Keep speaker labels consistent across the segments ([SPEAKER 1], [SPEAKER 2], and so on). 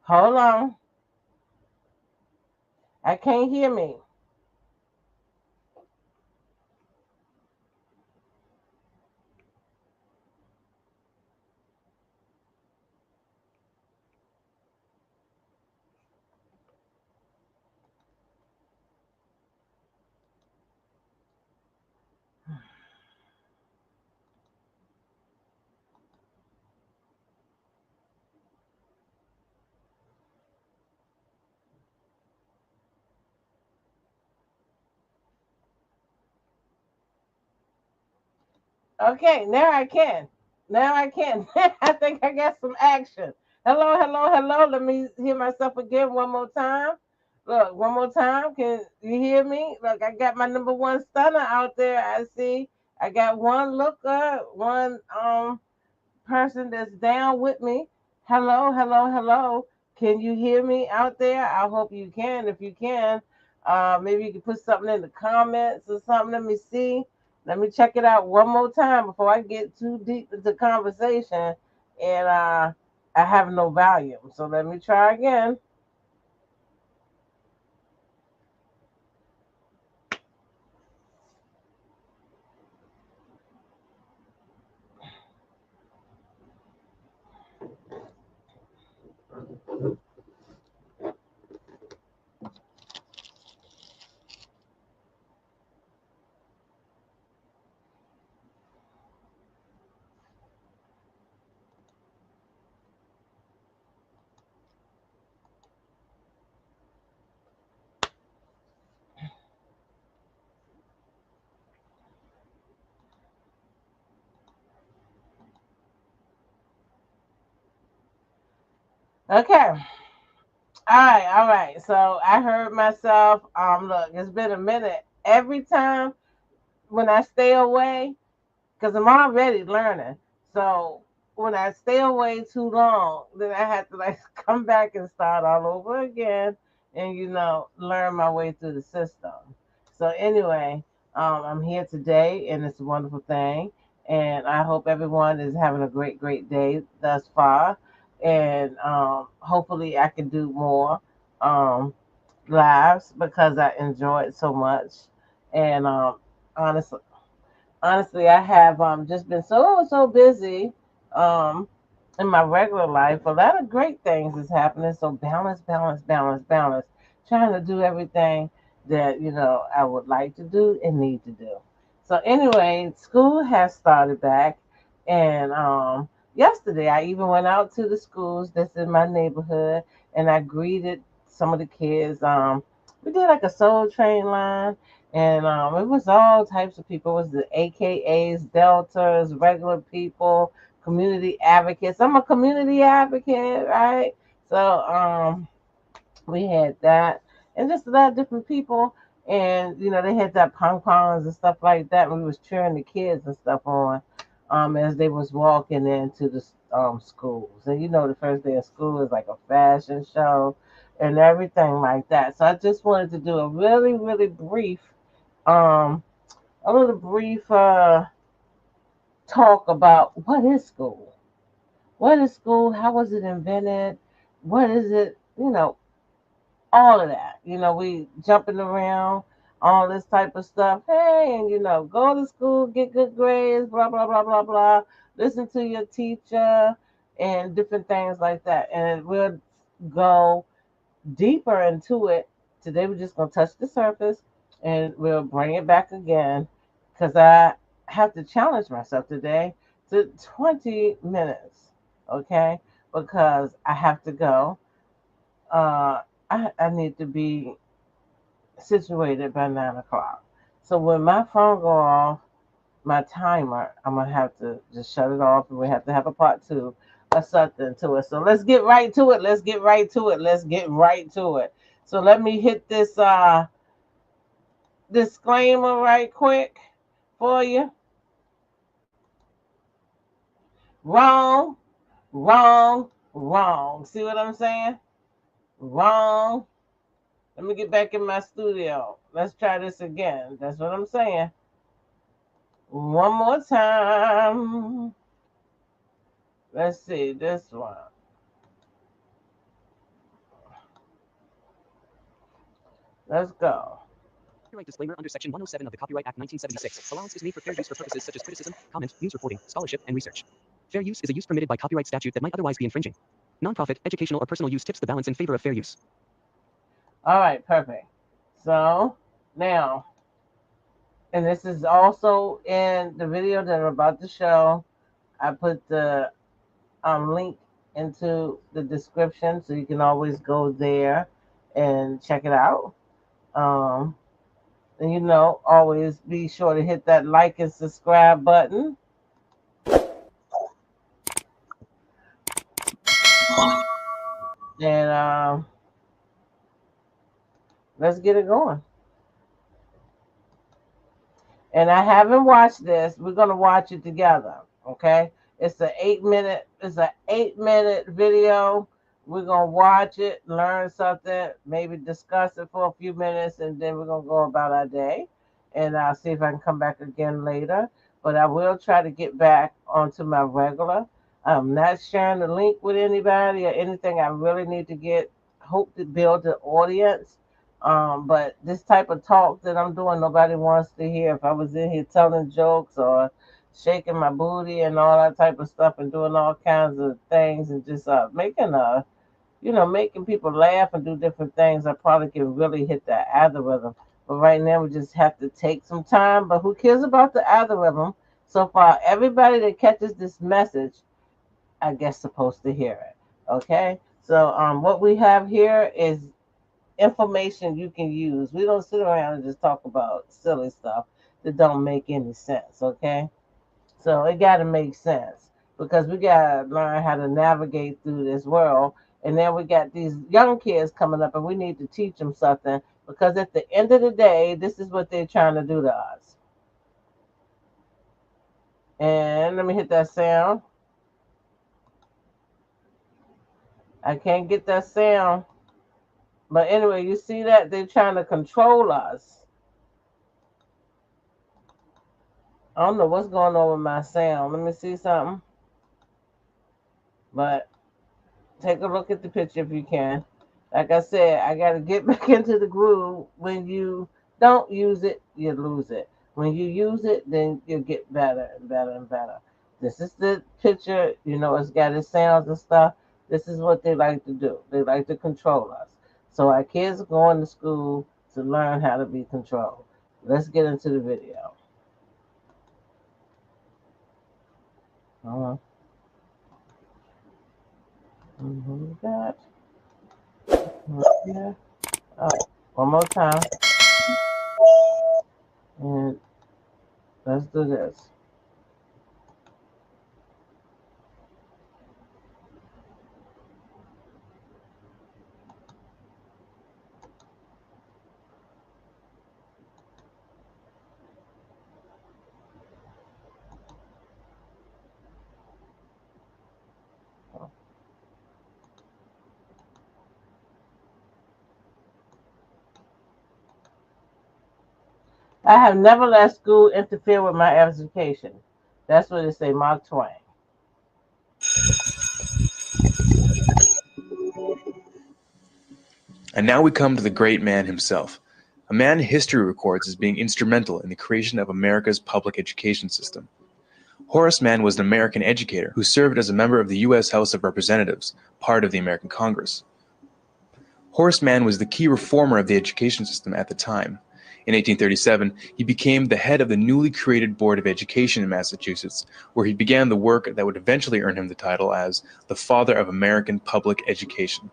[SPEAKER 1] Hold on. I can't hear me. Okay, now I can. Now I can. I think I got some action. Hello, hello, hello. Let me hear myself again one more time. Look, one more time. Can you hear me? Look, I got my number one stunner out there. I see. I got one looker, one person that's down with me. Hello, hello, hello. Can you hear me out there? I hope you can. If you can, maybe you can put something in the comments or something. Let me see. Let me check it out one more time before I get too deep into conversation and I have no volume. So let me try again. Okay. All right, all right. So I heard myself. Look, it's been a minute. Every time when I stay away, because I'm already learning. So when I stay away too long, then I have to like come back and start all over again, and learn my way through the system. So anyway, I'm here today, and it's a wonderful thing, and I hope everyone is having a great, great day thus far, and hopefully I can do more um, lives because I enjoy it so much, and honestly. Honestly, I have just been so busy um in my regular life. A lot of great things is happening. So balance, balance, balance, balance. Trying to do everything that I would like to do and need to do. So anyway, school has started back, and yesterday I even went out to the schools that's in my neighborhood, and I greeted some of the kids. We did like a soul train line, and it was all types of people. It was the AKAs, Deltas, regular people, community advocates. I'm a community advocate, right? So we had that, and just a lot of different people. And they had that pom poms and stuff like that. And we was cheering the kids and stuff on, as they was walking into the schools. And the first day of school is like a fashion show and everything like that. So I just wanted to do a really, really brief um, a little brief talk about what is school. What is school? How was it invented? What is it? All of that. We jumping around, all this type of stuff. Hey, and go to school, get good grades, blah blah blah blah blah. Listen to your teacher and different things like that. And we'll go deeper into it. Today we're just gonna touch the surface and we'll bring it back again because I have to challenge myself today to 20 minutes, okay? Because I have to go. I need to be situated by 9 o'clock. So when my phone go off, my timer, I'm gonna have to just shut it off, and we have to have a part two or something to it. So let's get right to it. Let's get right to it. Let's get right to it. So let me hit this disclaimer right quick for you. Wrong, wrong, wrong. See what I'm saying? Wrong. Let me get back in my studio. Let's try this again. That's what I'm saying. One more time. Let's see this one. Let's go.
[SPEAKER 2] Copyright disclaimer under Section 107 of the Copyright Act 1976. Allowance is made for fair use for purposes such as criticism, comment, news reporting, scholarship, and research. Fair use is a use permitted by copyright statute that might otherwise be infringing. Nonprofit, educational, or personal use tips the balance in favor of fair use.
[SPEAKER 1] All right, perfect. So now, and this is also in the video that I'm about to show. I put the link into the description, so you can always go there and check it out. And always be sure to hit that like and subscribe button. And let's get it going. And I haven't watched this. We're gonna watch it together. Okay. It's an 8-minute video. We're gonna watch it, learn something, maybe discuss it for a few minutes, and then we're gonna go about our day. And I'll see if I can come back again later. But I will try to get back onto my regular. I'm not sharing the link with anybody or anything. I really need to hope to build an audience. But this type of talk that I'm doing, nobody wants to hear. If I was in here telling jokes or shaking my booty and all that type of stuff and doing all kinds of things and just making people laugh and do different things, I probably can really hit that algorithm. But right now we just have to take some time. But who cares about the algorithm? So far, everybody that catches this message, I guess, supposed to hear it. Okay? So what we have here is information you can use. We don't sit around and just talk about silly stuff that don't make any sense. Okay? So it got to make sense, because we got to learn how to navigate through this world. And then we got these young kids coming up, and we need to teach them something, because at the end of the day, this is what they're trying to do to us. And let me hit that sound. I can't get that sound. But anyway, you see that? They're trying to control us. I don't know what's going on with my sound. Let me see something. But take a look at the picture if you can. Like I said, I got to get back into the groove. When you don't use it, you lose it. When you use it, then you get better and better and better. This is the picture. It's got its sounds and stuff. This is what they like to do. They like to control us. So our kids are going to school to learn how to be controlled. Let's get into the video. That. Yeah. All right. One more time. And let's do this. I have never let school interfere with my education. That's what it say, Mark Twain.
[SPEAKER 3] And now we come to the great man himself, a man history records as being instrumental in the creation of America's public education system. Horace Mann was an American educator who served as a member of the U.S. House of Representatives, part of the American Congress. Horace Mann was the key reformer of the education system at the time. In 1837, he became the head of the newly created Board of Education in Massachusetts, where he began the work that would eventually earn him the title as the Father of American Public Education.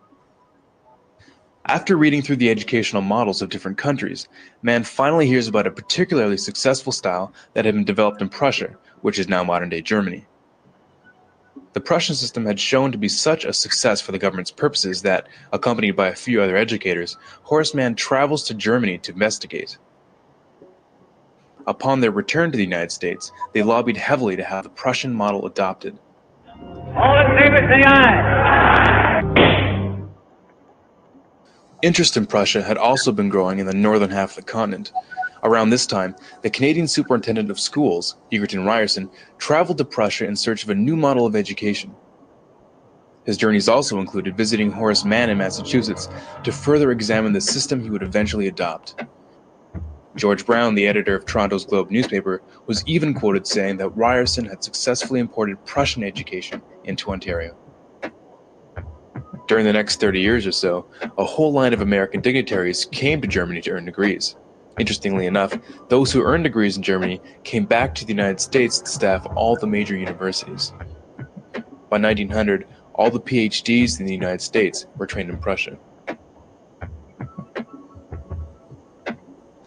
[SPEAKER 3] After reading through the educational models of different countries, Mann finally hears about a particularly successful style that had been developed in Prussia, which is now modern-day Germany. The Prussian system had shown to be such a success for the government's purposes that, accompanied by a few other educators, Horace Mann travels to Germany to investigate. Upon their return to the United States, they lobbied heavily to have the Prussian model adopted.
[SPEAKER 4] All in favor, say aye.
[SPEAKER 3] Interest in Prussia had also been growing in the northern half of the continent. Around this time, the Canadian Superintendent of Schools, Egerton Ryerson, traveled to Prussia in search of a new model of education. His journeys also included visiting Horace Mann in Massachusetts to further examine the system he would eventually adopt. George Brown, the editor of Toronto's Globe newspaper, was even quoted saying that Ryerson had successfully imported Prussian education into Ontario. During the next 30 years or so, a whole line of American dignitaries came to Germany to earn degrees. Interestingly enough, those who earned degrees in Germany came back to the United States to staff all the major universities. By 1900, all the PhDs in the United States were trained in Prussia.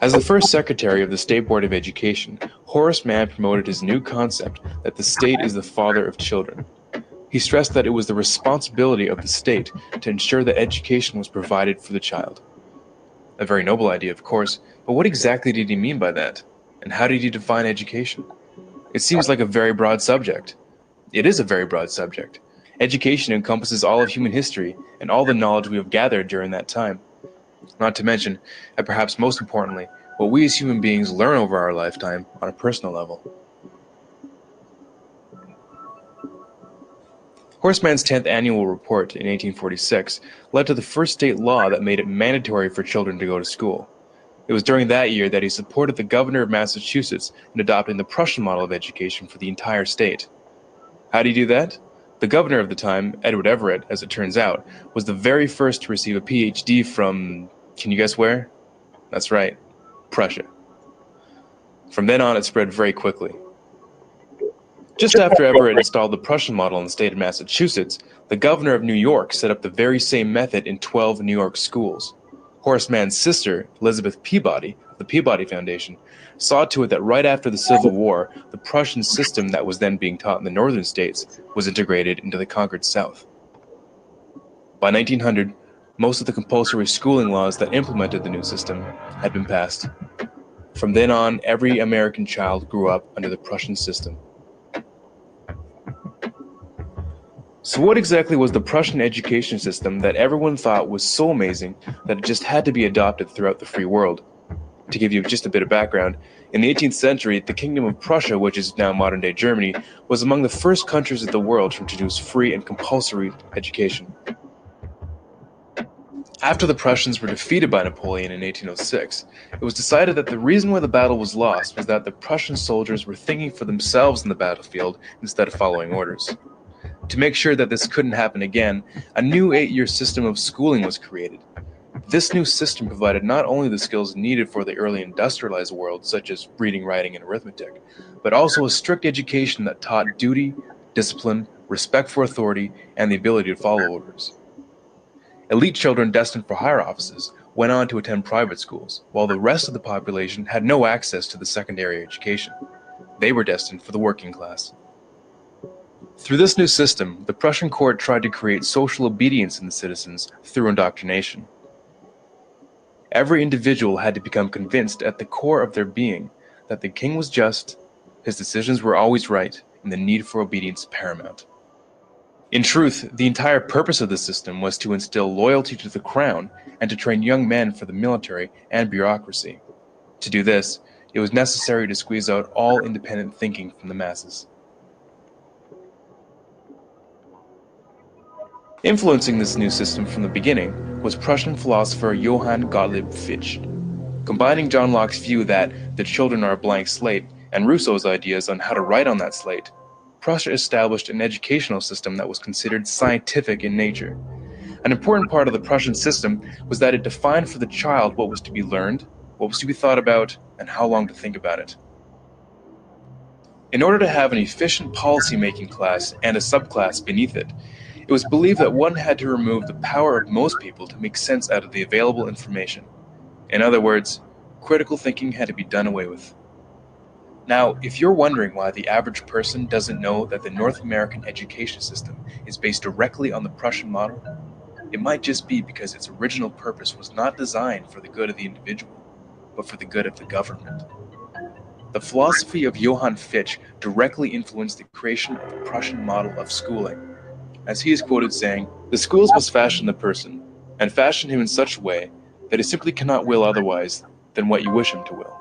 [SPEAKER 3] As the first secretary of the State Board of Education, Horace Mann promoted his new concept that the state is the father of children. He stressed that it was the responsibility of the state to ensure that education was provided for the child. A very noble idea, of course, but what exactly did he mean by that? And how did he define education? It seems like a very broad subject. It is a very broad subject. Education encompasses all of human history and all the knowledge we have gathered during that time. Not to mention, and perhaps most importantly, what we as human beings learn over our lifetime on a personal level. Horace Mann's 10th annual report in 1846 led to the first state law that made it mandatory for children to go to school. It was during that year that he supported the governor of Massachusetts in adopting the Prussian model of education for the entire state. How did he do that? The governor of the time, Edward Everett, as it turns out, was the very first to receive a PhD from, can you guess where? That's right, Prussia. From then on, it spread very quickly. Just after Everett installed the Prussian model in the state of Massachusetts, the governor of New York set up the very same method in 12 New York schools. Horace Mann's sister, Elizabeth Peabody, of the Peabody Foundation, saw to it that right after the Civil War, the Prussian system that was then being taught in the northern states was integrated into the conquered South. By 1900, most of the compulsory schooling laws that implemented the new system had been passed. From then on, every American child grew up under the Prussian system. So what exactly was the Prussian education system that everyone thought was so amazing that it just had to be adopted throughout the free world? To give you just a bit of background, in the 18th century, the Kingdom of Prussia, which is now modern-day Germany, was among the first countries of the world to introduce free and compulsory education. After the Prussians were defeated by Napoleon in 1806, it was decided that the reason why the battle was lost was that the Prussian soldiers were thinking for themselves in the battlefield instead of following orders. To make sure that this couldn't happen again, a new 8-year system of schooling was created. This new system provided not only the skills needed for the early industrialized world, such as reading, writing, and arithmetic, but also a strict education that taught duty, discipline, respect for authority, and the ability to follow orders. Elite children destined for higher offices went on to attend private schools, while the rest of the population had no access to the secondary education. They were destined for the working class. Through this new system, the Prussian court tried to create social obedience in the citizens through indoctrination. Every individual had to become convinced at the core of their being that the king was just, his decisions were always right, and the need for obedience paramount. In truth, the entire purpose of the system was to instill loyalty to the crown and to train young men for the military and bureaucracy. To do this, it was necessary to squeeze out all independent thinking from the masses. Influencing this new system from the beginning was Prussian philosopher Johann Gottlieb Fichte. Combining John Locke's view that the children are a blank slate and Rousseau's ideas on how to write on that slate, Prussia established an educational system that was considered scientific in nature. An important part of the Prussian system was that it defined for the child what was to be learned, what was to be thought about, and how long to think about it. In order to have an efficient policy-making class and a subclass beneath it, it was believed that one had to remove the power of most people to make sense out of the available information. In other words, critical thinking had to be done away with. Now, if you're wondering why the average person doesn't know that the North American education system is based directly on the Prussian model, it might just be because its original purpose was not designed for the good of the individual, but for the good of the government. The philosophy of Johann Fichte directly influenced the creation of the Prussian model of schooling. As he is quoted saying, "The schools must fashion the person, and fashion him in such a way that he simply cannot will otherwise than what you wish him to will."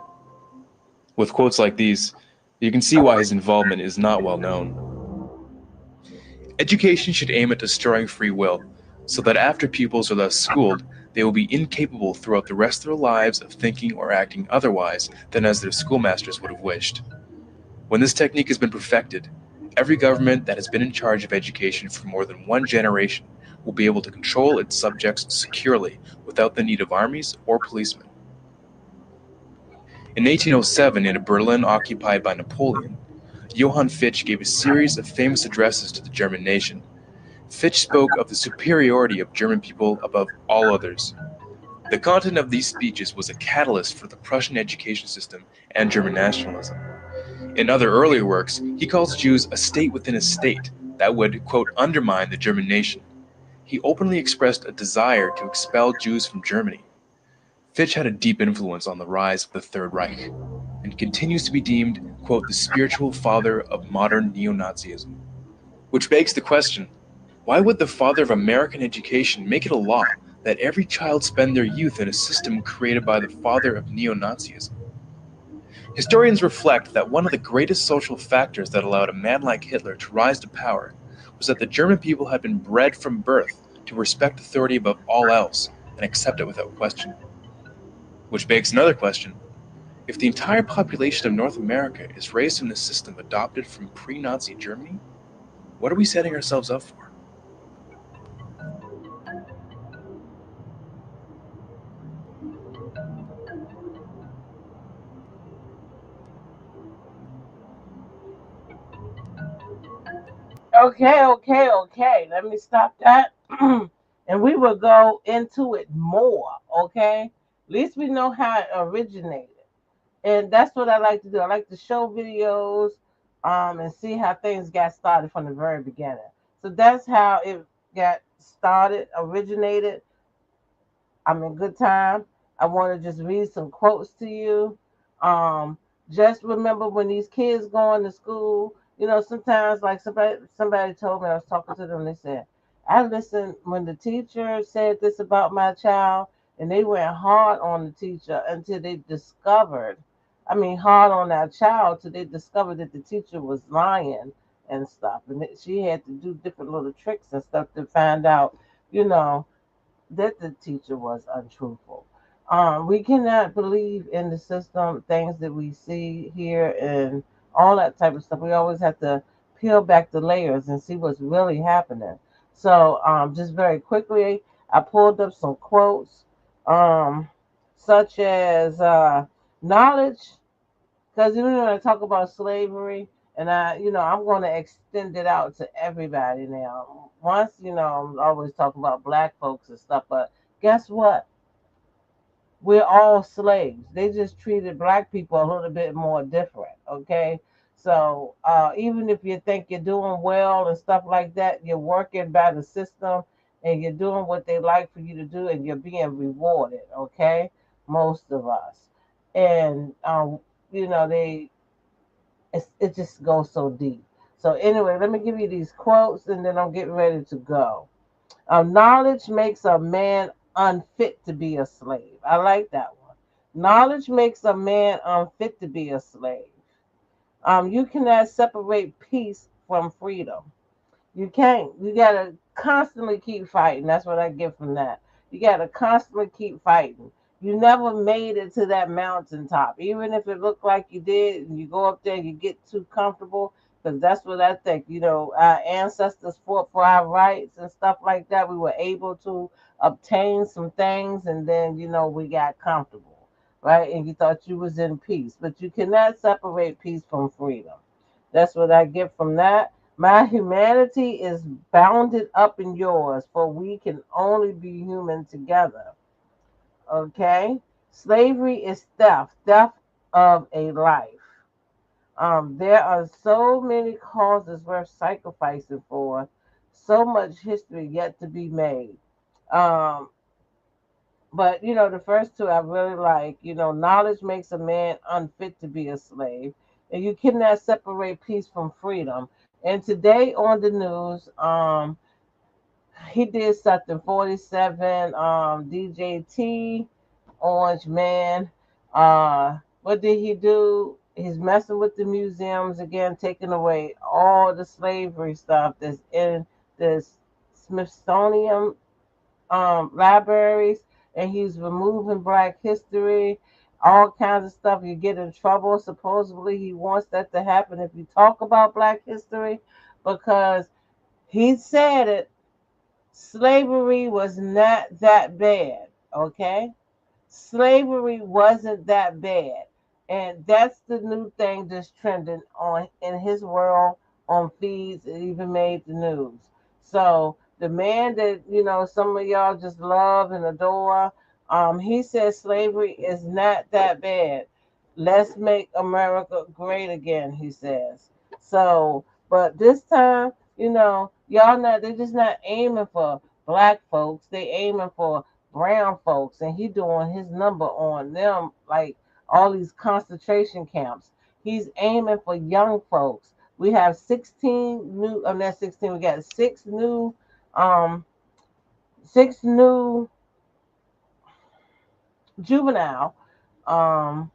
[SPEAKER 3] With quotes like these, you can see why his involvement is not well known. Education should aim at destroying free will, so that after pupils are thus schooled, they will be incapable throughout the rest of their lives of thinking or acting otherwise than as their schoolmasters would have wished. When this technique has been perfected, every government that has been in charge of education for more than one generation will be able to control its subjects securely without the need of armies or policemen. In 1807, in a Berlin occupied by Napoleon, Johann Fichte gave a series of famous addresses to the German nation. Fichte spoke of the superiority of German people above all others. The content of these speeches was a catalyst for the Prussian education system and German nationalism. In other earlier works, he calls Jews a state within a state that would, quote, undermine the German nation. He openly expressed a desire to expel Jews from Germany. Fichte had a deep influence on the rise of the Third Reich, and continues to be deemed, quote, the spiritual father of modern neo-Nazism. Which begs the question, why would the father of American education make it a law that every child spend their youth in a system created by the father of neo-Nazism? Historians reflect that one of the greatest social factors that allowed a man like Hitler to rise to power was that the German people had been bred from birth to respect authority above all else and accept it without question. Which begs another question. If the entire population of North America is raised in a system adopted from pre-Nazi Germany, what are we setting ourselves up for?
[SPEAKER 1] Okay. Let me stop that. And we will go into it more, okay? At least we know how it originated. And that's what I like to do. I like to show videos and see how things got started from the very beginning. So that's how it got started, originated. I'm in good time. I want to just read some quotes to you. Um, just remember when these kids going to school, sometimes like somebody told me I was talking to them. They said, "I listened when the teacher said this about my child, and they went hard on the teacher until they discovered, I mean, hard on our child till they discovered that the teacher was lying and stuff, and that she had to do different little tricks and stuff to find out, you know." That the teacher was untruthful. We cannot believe in the system, things that we see here, and all that type of stuff. We always have to peel back the layers and see what's really happening. So, just very quickly, I pulled up some quotes, um, such as knowledge, because even when I talk about slavery, and I'm going to extend it out to everybody now. Once, I'm always talking about black folks and stuff, but guess what? We're all slaves. They just treated black people a little bit more different, okay? So even if you think you're doing well and stuff like that, you're working by the system and you're doing what they like for you to do and you're being rewarded, okay? Most of us. And, it just goes so deep. So anyway, let me give you these quotes and then I'm getting ready to go. Knowledge makes a man unfit to be a slave. I like that one. Knowledge makes a man unfit to be a slave. You cannot separate peace from freedom. You can't. You gotta constantly keep fighting. That's what I get from that. You gotta constantly keep fighting. You never made it to that mountaintop, even if it looked like you did. And you go up there, you get too comfortable, because that's what I think. Our ancestors fought for our rights and stuff like that. We were able to obtain some things, and then we got comfortable, right? And you thought you was in peace, but you cannot separate peace from freedom. That's what I get from that. My humanity is bounded up in yours, for we can only be human together. Okay? Slavery is theft of a life. There are so many causes worth sacrificing for, so much history yet to be made. Um, but the first two I really like. Knowledge makes a man unfit to be a slave, and you cannot separate peace from freedom. And today on the news, he did something 47, DJT, Orange Man. What did he do? He's messing with the museums again, taking away all the slavery stuff that's in. the Smithsonian libraries, and he's removing Black history, all kinds of stuff. You get in trouble. Supposedly, he wants that to happen if you talk about Black history, because he said it. Slavery was not that bad. Okay, slavery wasn't that bad, and that's the new thing that's trending on in his world on feeds. It even made the news. So the man that some of y'all just love and adore, he says slavery is not that bad. Let's make America great again, he says. So, but this time, y'all not, they're just not aiming for black folks. They aiming for brown folks, and he doing his number on them like all these concentration camps. He's aiming for young folks. We have 16 new, not 16, we got um, six new juvenile um,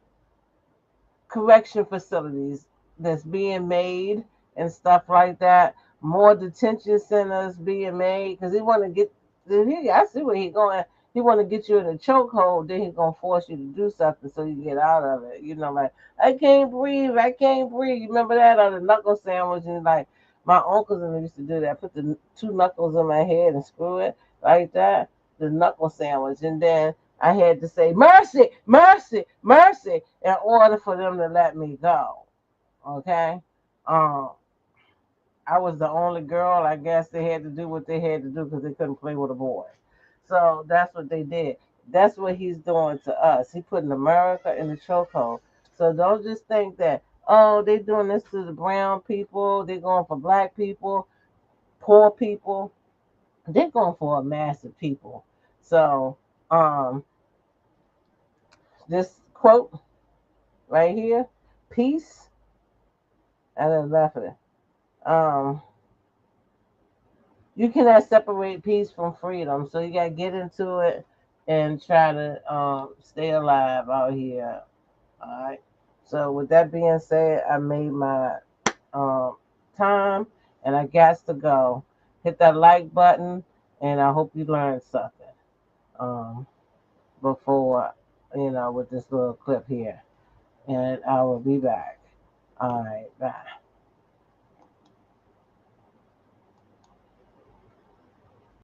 [SPEAKER 1] correction facilities that's being made and stuff like that. More detention centers being made because he want to get. I see where he going. He want to get you in a chokehold. Then he gonna force you to do something so you get out of it. Like I can't breathe. I can't breathe. You remember that on the knuckle sandwich? And like my uncles and them used to do that. Put the two knuckles in my head and screw it like that. The knuckle sandwich, and then I had to say mercy, mercy, mercy in order for them to let me go. Okay. Um, I was the only girl. I guess they had to do what they had to do because they couldn't play with a boy. So that's what they did. That's what he's doing to us. He putting America in the chokehold. So don't just think that, oh, they're doing this to the brown people. They're going for black people, poor people. They're going for a massive people. So this quote right here, peace. I done left it. Um, you cannot separate peace from freedom. So you gotta get into it and try to stay alive out here. All right. So with that being said, I made my um, time, and I got to go. Hit that like button, and I hope you learned something um, before with this little clip here. And I will be back. All right. Bye.